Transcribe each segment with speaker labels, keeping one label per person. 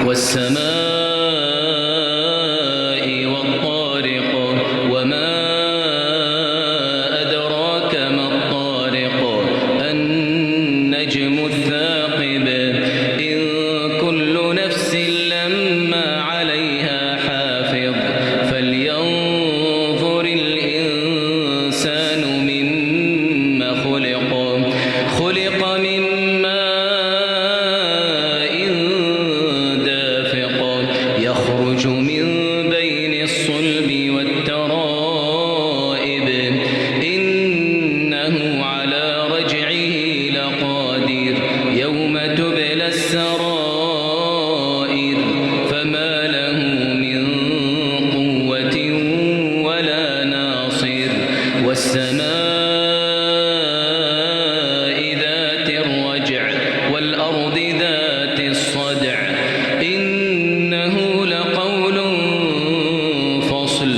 Speaker 1: والسماء والطارق وما أدراك ما الطارق النجم الثاقب إن كل نفس لما عليها حافظ فلينظر الإنسان مما خلق من ماء دافق يخرج من بين الصلب والترائب إنه على رجعه لقادر يوم تبلى السرائر فما له من قوة ولا ناصر والسماء ذات الرجع والأرض ذات الصدع إنه لقول فصل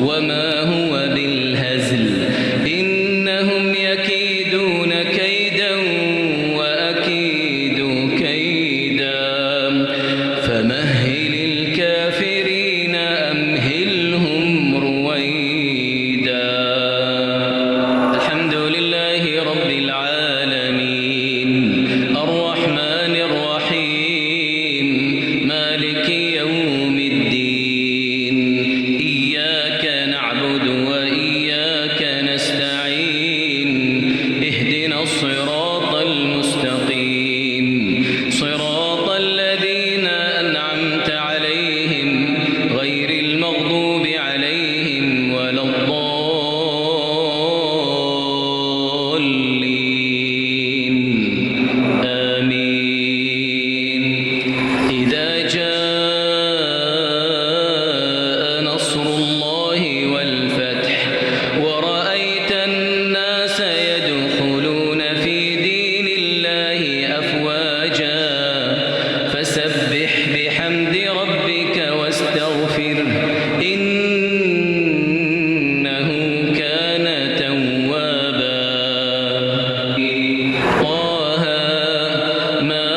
Speaker 1: وما هو بالهزل إنهم يكيدون كيدا وأكيد كيدا فمهل الكافرين أمهلهم رويدا. الحمد لله رب العالمين الرحمن الرحيم مالك يوم الدين إياك نعبد وإياك نستعين اهدنا الصراط المستقيم صراط الذين أنعمت عليهم غير المغضوب عليهم ولا الضالين آمين. إذا جاء نصر الله والفتح ورأيت الناس يدخلون في دين الله أفواجا فسبح بحمد ربك واستغفره إنه كان توابا. طه ما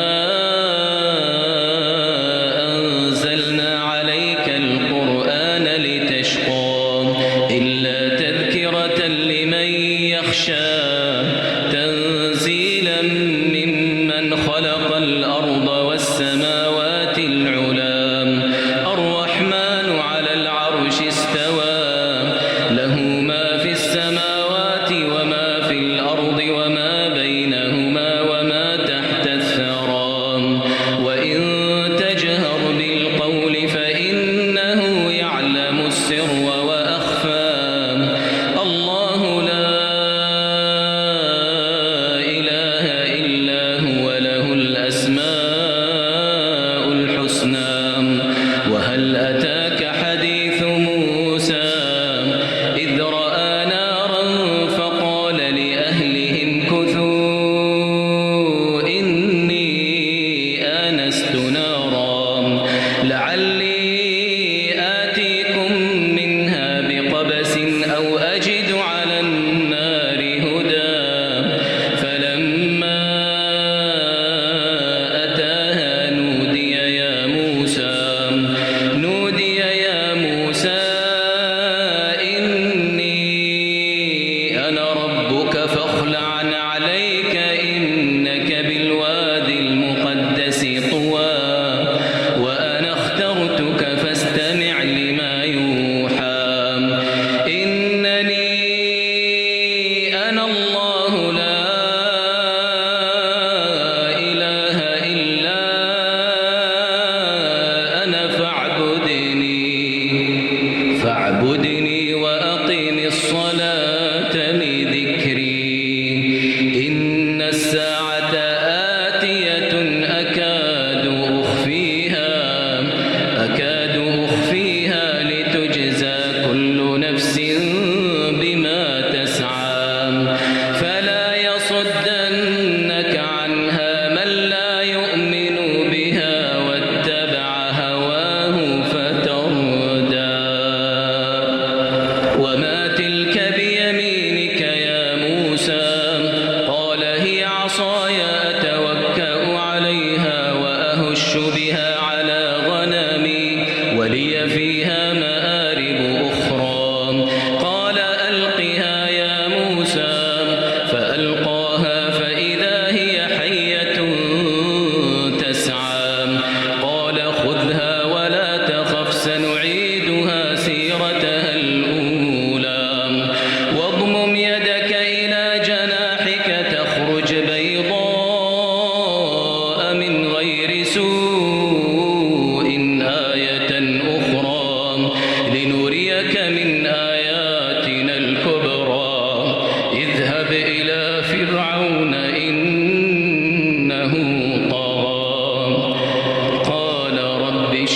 Speaker 1: أنزلنا عليك القرآن لتشقى إلا تذكرة لمن يخشى تنزيلا ممن خلق الأرض والسماوات العلى الرحمن على العرش استوى له ما في السماوات وما في الأرض وما بينهما وما تحت الثرى وإن تجهر بالقول فإنه يعلم السر وأخفى الله لا إله إلا هو له الأسماء الحسنى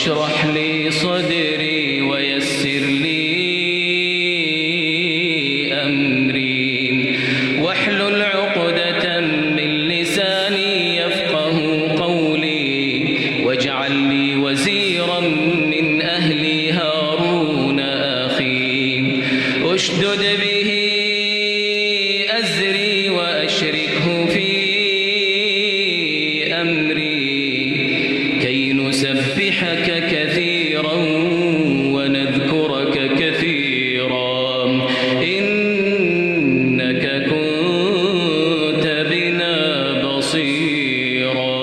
Speaker 1: اشرح لي صدري ويسر لي أمري واحلل عقدة من لساني يفقه قولي واجعل لي وزيرا من أهلي هارون أخي اشدد به أزري وأشركه في أمري كي نسبحك كثيرا ونذكرك كثيرا إنك كنت بنا بصيرا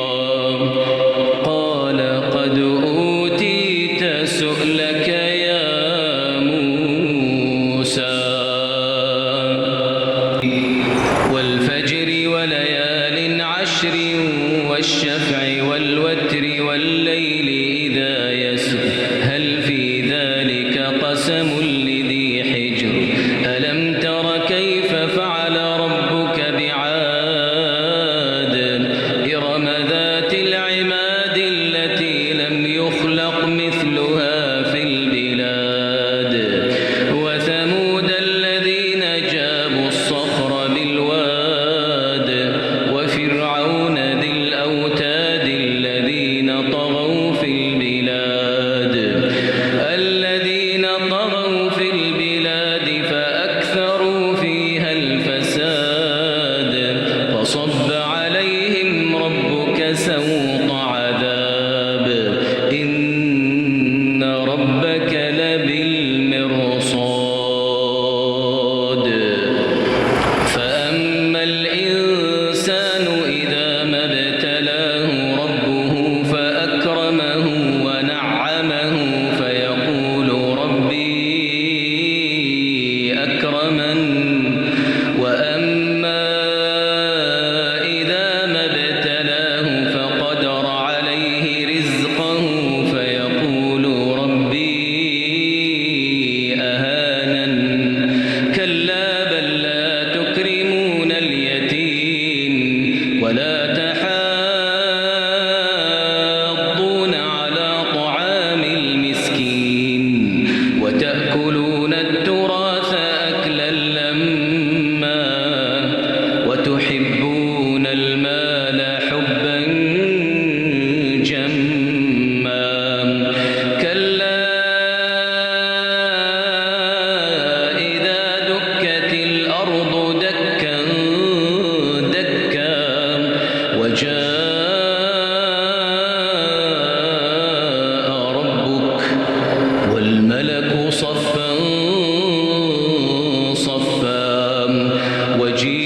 Speaker 1: قال قد أوتيت سؤلك يا موسى والفجر وليال عشر والشفع والوتر والليل إذا يسر هل في ذلك قسم لذي حجر ألم تر كيف فعل ربك بعاد إرم ذات العماد التي لم يخلق مثلها في البلاد وثمود الذين جابوا الصخر بالواد وفرعون ذي الأوتاد الذين طغوا في البلاد فأكثروا فيها الفساد فصب عليهم ربك سوط عذاب إن ربك لبالمرصاد فأما الإنسان إذا ما ابتلاه ربه فأكرمه ونعمه فيقول ربي أكرمن وأما إذا ما ابتلاه فقدر عليه رزقه فيقول ربي أهانن كلا بل لا تكرمون اليتيم ولا تحاضون على طعام المسكين وتأكلون التراث أكلا لما وتحبون المال حبا جما كلا إذا دكت الأرض دكا دكا وجاء ربك والملك صفا صفا وجيء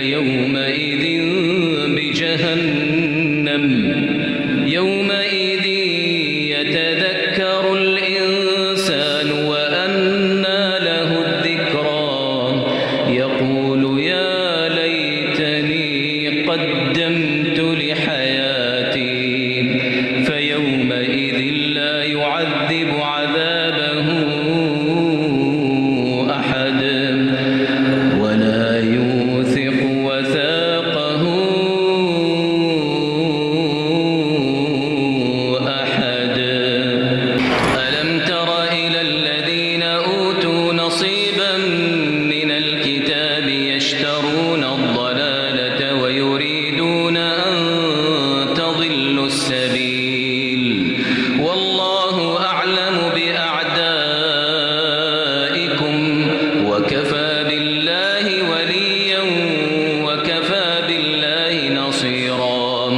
Speaker 1: يومئذ بجهنم يومئذ يتذكر الإنسان وأنى له الذكرى يقول يا ليتني قدمت لحياتي فيومئذ لا يعذب عذابه أحد ولا يوثق وثاقه أحد ألم تر إلى الذين أوتوا نصيبا من الكتاب يشترون الضلالة ويريدون أن تضلوا السبيل والله أعلم بأعدائكم وكفى بالله وليا وكفى بالله نصيرا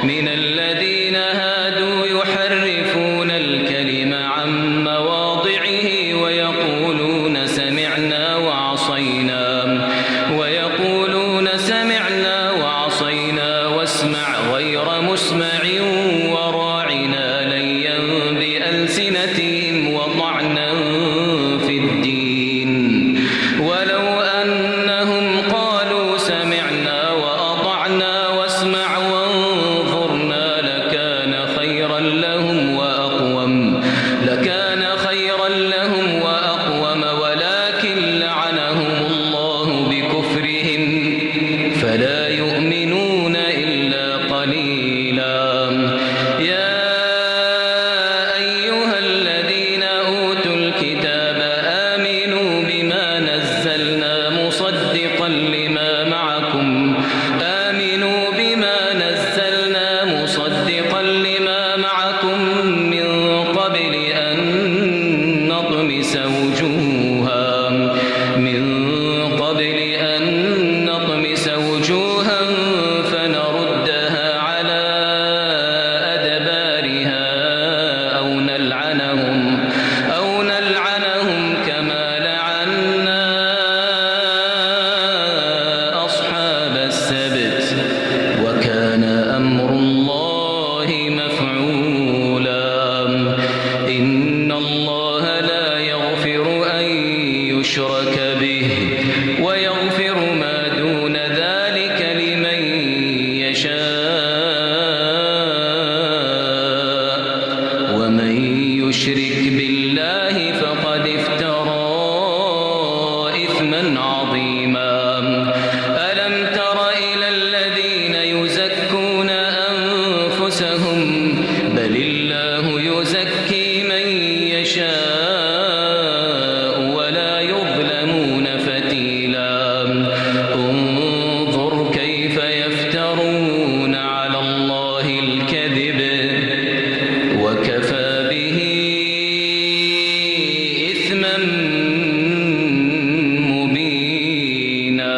Speaker 1: من الذين هادوا يحرفون الكلم عن مواضعه ويقولون سمعنا وعصينا واسمع غير مسمع وراعنا ليا بألسنتهم وطعنا في الدين ولو أنهم قالوا سمعنا وأطعنا واسمع وانظرنا لكان خيرا لهم وأقوم ولكن لعنهم الله بكفرهم فلا يؤمنون إلا قليلا يشرك بالله فقد افترى إثما عظيما ألم تر إلى الذين يزكون أنفسهم بل الله يزكي من يشاء ولا يظلمون فتيلا انظر كيف يفترون على الله الكذب وكفى به إثما مبينا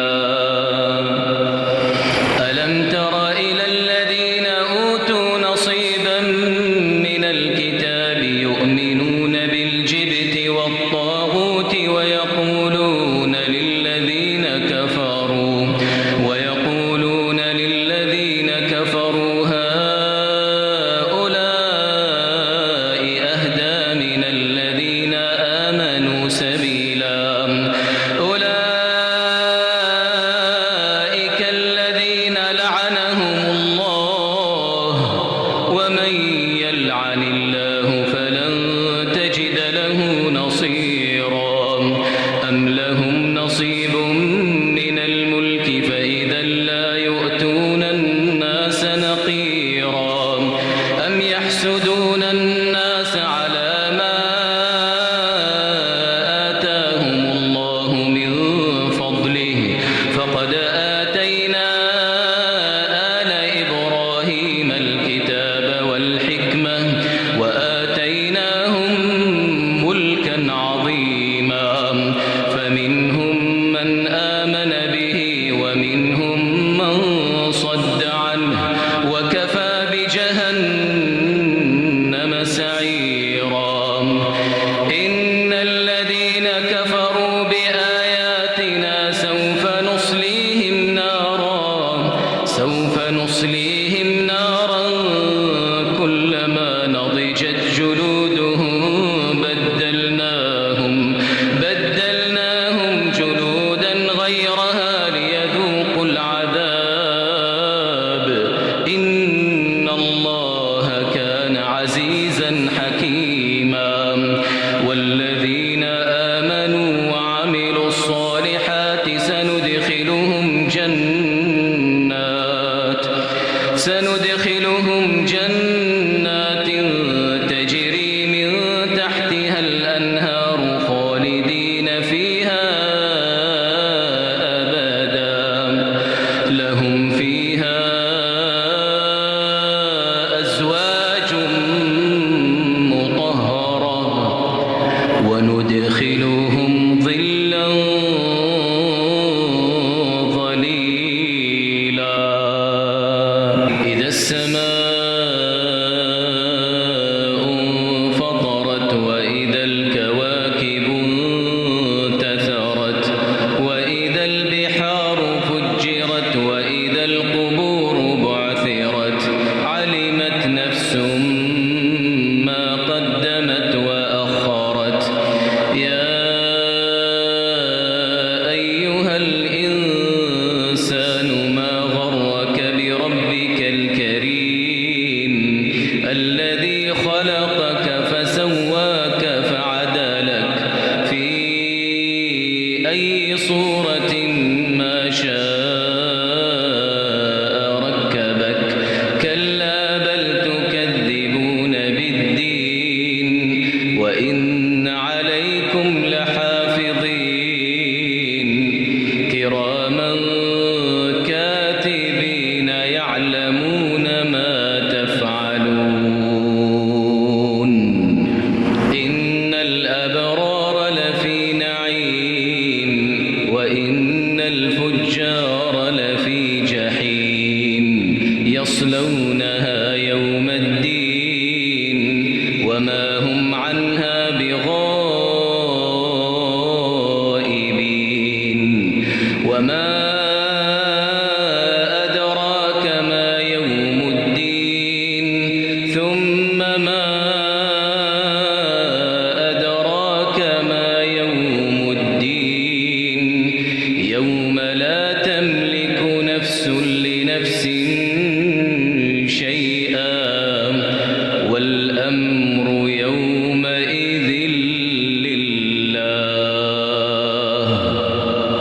Speaker 1: ألم تر إلى الذين أوتوا نصيبا من الكتاب يؤمنون بالجبت والطاغوت ويقولون للذين كفروا هؤلاء أهدى من الذين آمنوا سبيلا أولئك الذين لعنهم الله ومن يلعن الله فلن تجد له نصيرا أم لهم نصيب من الملك فإذا لا يؤتون الناس نقيرا أم يحسدون الناس على ما آتاهم الله من فضله فقد آتينا آل إبراهيم الكتاب والحكمة وآتيناهم ملكا عظيما فمنهم من آمن به ومنهم من صد عنه وكفى بجهنم سعيرا إن الذين كفروا بآياتنا سوف نصليهم نارا كلما نضجت جلودهم بدلناهم جلودا غيرها ليذوقوا العذاب إن الله كان عزيزا حكيما والذين آمنوا وعملوا الصالحات سندخلهم جنات تجري من تحتها الأنهار خالدين فيها أبدا لهم فيها أزواج مطهرة وندخلهم ظلا ظليلا إذا السماء انفطرت وإذا الكواكب انتثرت وإذا البحار فجرت وإذا القبور بعثرت علمت نفس ما قدمت وأخرت يا أيها الإنسان ما غرك بربك الكريم الذي خلقك فسواك فعدلك في أي صورة ما شاء ركبك كلا بل تكذبون بالدين وإن عليكم لحافظين كراما كاتبين يعلمون ما تفعلون إن الأبرار لفي نعيم وإن الفجار لفي جحيم يصلونها